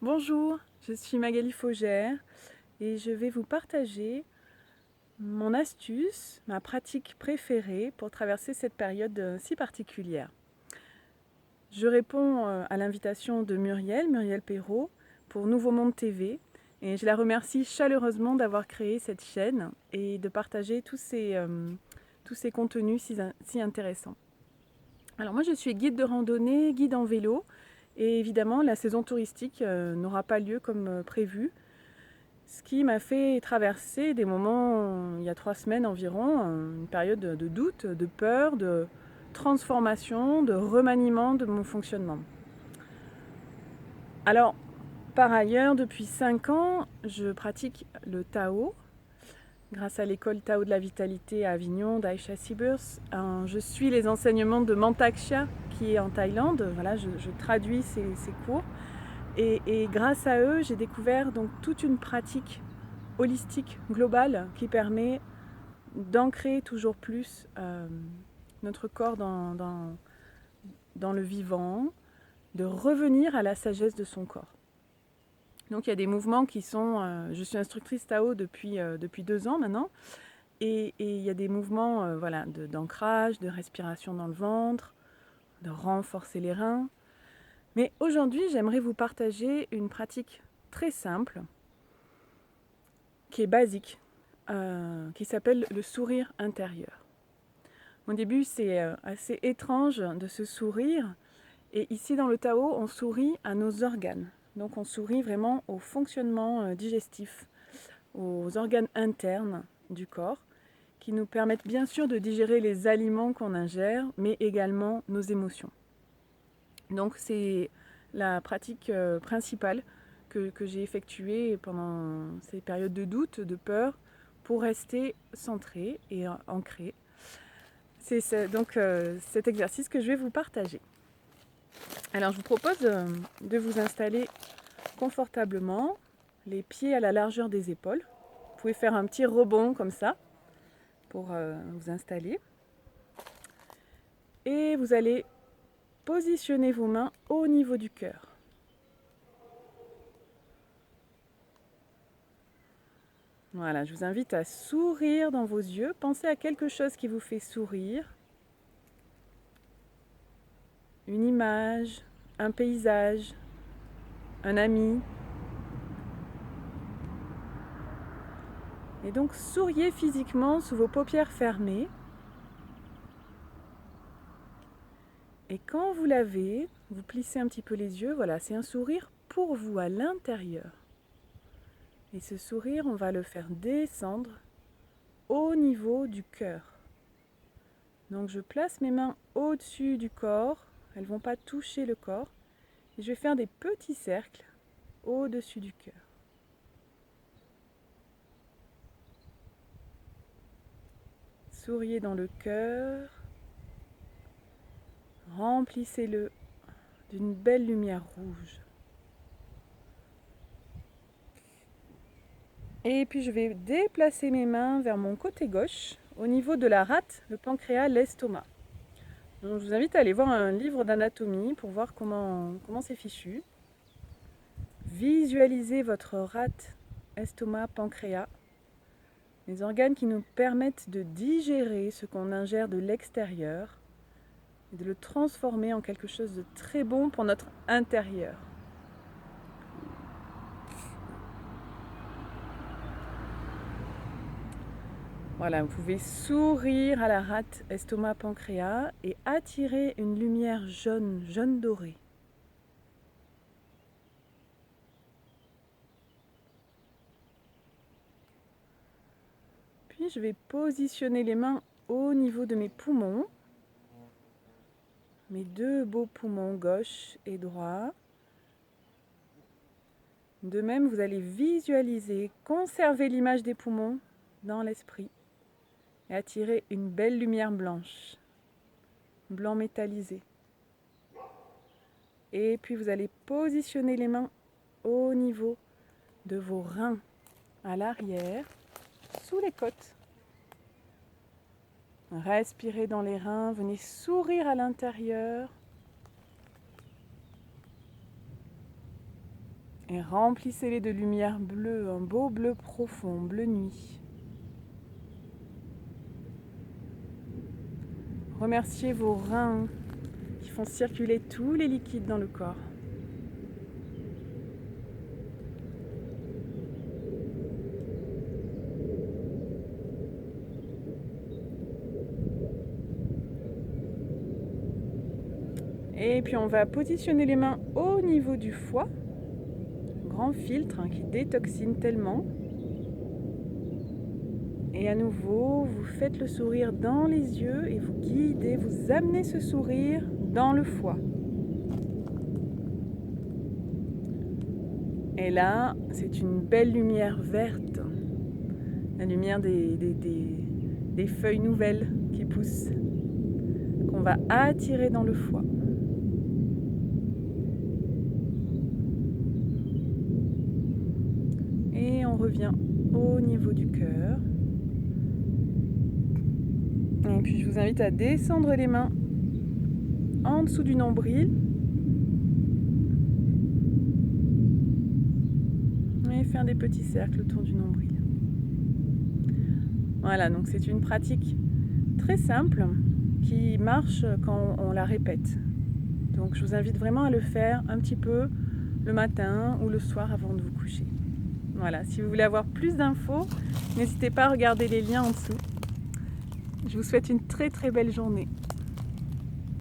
Bonjour, je suis Magali Faugère et je vais vous partager mon astuce, ma pratique préférée pour traverser cette période si particulière. Je réponds à l'invitation de Muriel Perrault pour Nouveau Monde TV et je la remercie chaleureusement d'avoir créé cette chaîne et de partager tous ces contenus si intéressants. Alors moi je suis guide de randonnée, guide en vélo et évidemment la saison touristique n'aura pas lieu comme prévu. Ce qui m'a fait traverser des moments, il y a 3 semaines environ, une période de doute, de peur, de transformation, de remaniement de mon fonctionnement. Alors, par ailleurs, depuis 5 ans, je pratique le Tao, grâce à l'école Tao de la Vitalité à Avignon d'Aisha Siburs. Je suis les enseignements de Mantak Chia, qui est en Thaïlande. Voilà, je traduis ses cours. Et grâce à eux, j'ai découvert donc toute une pratique holistique, globale, qui permet d'ancrer toujours plus notre corps dans le vivant, de revenir à la sagesse de son corps. Donc il y a des mouvements qui sont... je suis instructrice Tao depuis 2 ans maintenant, et il y a des mouvements d'ancrage, de respiration dans le ventre, de renforcer les reins. Mais aujourd'hui, j'aimerais vous partager une pratique très simple, qui est basique, qui s'appelle le sourire intérieur. Au début, c'est assez étrange de se sourire. Et ici, dans le Tao, on sourit à nos organes. Donc, on sourit vraiment au fonctionnement digestif, aux organes internes du corps, qui nous permettent bien sûr de digérer les aliments qu'on ingère, mais également nos émotions. Donc, c'est la pratique principale que j'ai effectuée pendant ces périodes de doute, de peur, pour rester centré et ancré. C'est donc cet exercice que je vais vous partager. Alors je vous propose de vous installer confortablement, les pieds à la largeur des épaules. Vous pouvez faire un petit rebond comme ça pour vous installer. Et vous allez positionner vos mains au niveau du cœur. Voilà, je vous invite à sourire dans vos yeux. Pensez à quelque chose qui vous fait sourire. Une image, un paysage, un ami. Et donc souriez physiquement sous vos paupières fermées. Et quand vous l'avez, vous plissez un petit peu les yeux. Voilà, c'est un sourire pour vous à l'intérieur. Et ce sourire, on va le faire descendre au niveau du cœur. Donc je place mes mains au-dessus du corps. Elles ne vont pas toucher le corps. Et je vais faire des petits cercles au-dessus du cœur. Souriez dans le cœur. Remplissez-le d'une belle lumière rouge. Et puis je vais déplacer mes mains vers mon côté gauche, au niveau de la rate, le pancréas, l'estomac. Donc je vous invite à aller voir un livre d'anatomie pour voir comment c'est fichu. Visualisez votre rate, estomac, pancréas, les organes qui nous permettent de digérer ce qu'on ingère de l'extérieur et de le transformer en quelque chose de très bon pour notre intérieur. Voilà, vous pouvez sourire à la rate, estomac, pancréas et attirer une lumière jaune, jaune doré. Puis je vais positionner les mains au niveau de mes poumons, mes 2 beaux poumons gauche et droit. De même, vous allez visualiser, conserver l'image des poumons dans l'esprit et attirer une belle lumière blanche, blanc métallisé. Et puis vous allez positionner les mains au niveau de vos reins, à l'arrière, sous les côtes. Respirez dans les reins, venez sourire à l'intérieur. Et remplissez-les de lumière bleue, un beau bleu profond, bleu nuit. Remerciez vos reins qui font circuler tous les liquides dans le corps. Et puis on va positionner les mains au niveau du foie. Grand filtre qui détoxine tellement. Et à nouveau, vous faites le sourire dans les yeux et vous guidez, vous amenez ce sourire dans le foie. Et là, c'est une belle lumière verte, la lumière des feuilles nouvelles qui poussent, qu'on va attirer dans le foie. Et on revient au niveau du cœur. Et puis je vous invite à descendre les mains en dessous du nombril. Et faire des petits cercles autour du nombril. Voilà, donc c'est une pratique très simple qui marche quand on la répète. Donc je vous invite vraiment à le faire un petit peu le matin ou le soir avant de vous coucher. Voilà, si vous voulez avoir plus d'infos, n'hésitez pas à regarder les liens en dessous. Je vous souhaite une très très belle journée.